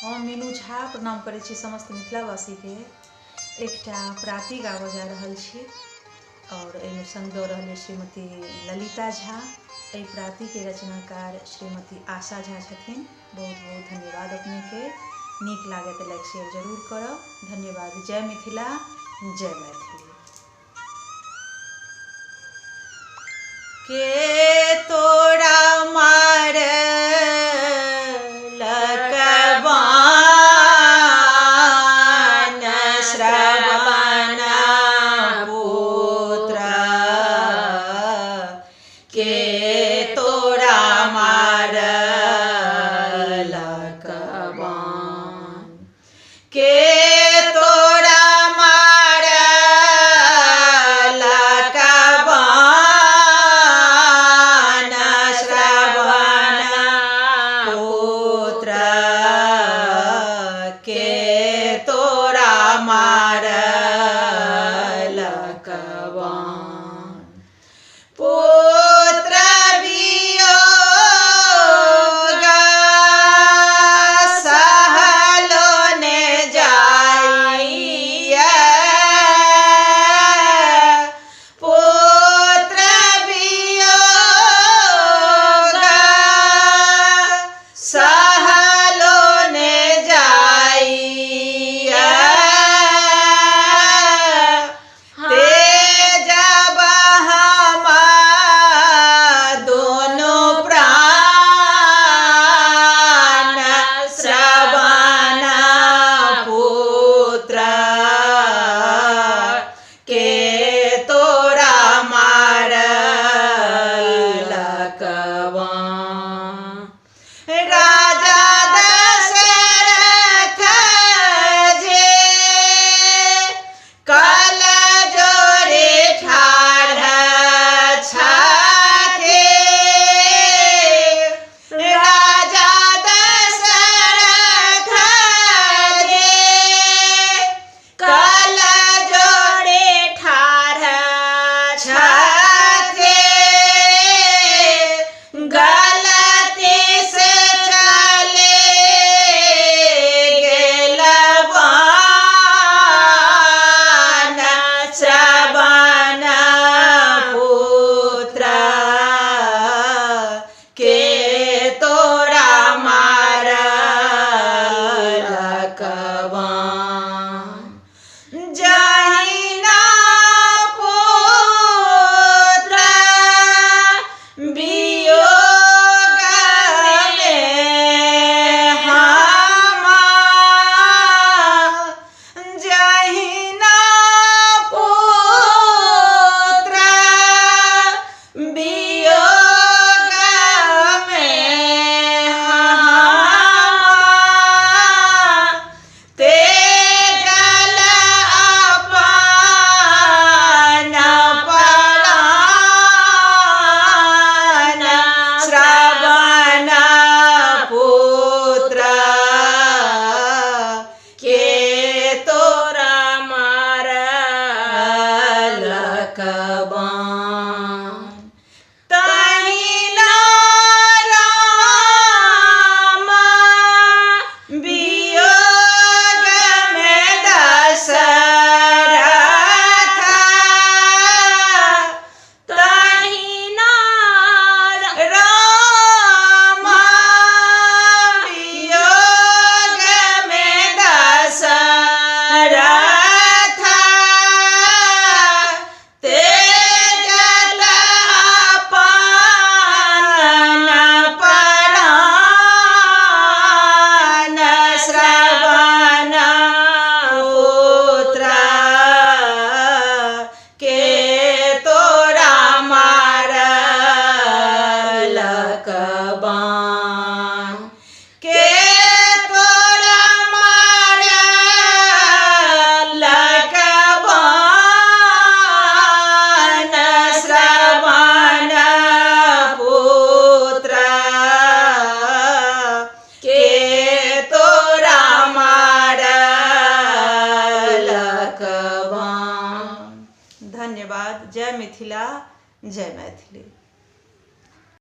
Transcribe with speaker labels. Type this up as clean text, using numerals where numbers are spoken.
Speaker 1: हम मीनू झा प्रणाम करै छी समस्त मिथिलावासी के। एकटा प्राति गाबऽ जा रहल छी और एहिमे संग दऽ रहल श्रीमती ललिता झा। एहि प्राति के रचनाकार श्रीमती आशा झा छथिन। बहुत बहुत धन्यवाद अपने के। नीक लागे तो लाइक शेयर जरूर करब। धन्यवाद। जय मिथिला, जय मैथिली। के तोरा मार श्रवण पुत्र, के तोरा मार लकबान, के तोरा मार लकबान श्रवण पुत्र, के तोरा मार लकबान। पुत्र वियोग सहलो ने जाइए, पुत्र वियोग सहलो ने जाइए। जब हम दोनों प्राण श्रवण पुत्र, के तोरा मार लकबान। राजा दशरथ जे कल जोरे ठाढ़ छथि, राजा दशरथ जे कल जोरे ठाढ़ छथि, गलती से चले गेल बाण श्रवण पुत्र, के तोरा मार लकबान। जहिना पुत्र वियोग में हम, जहिना पुत्र वियोग में हम, तेजल अपन प्राण श्रवण पुत्र, के तोरा मार लकबान। तहिना राम वियोग में दशरथ, तहिना राम वियोग में दशरथ, तेजल अपन प्राण श्रवण पुत्र, के तोरा मार लकबान। के तोरा मार लकबान श्रवण पुत्र, के तोरा मार लकबान। धन्यवाद। जय मिथिला, जय मैथिली।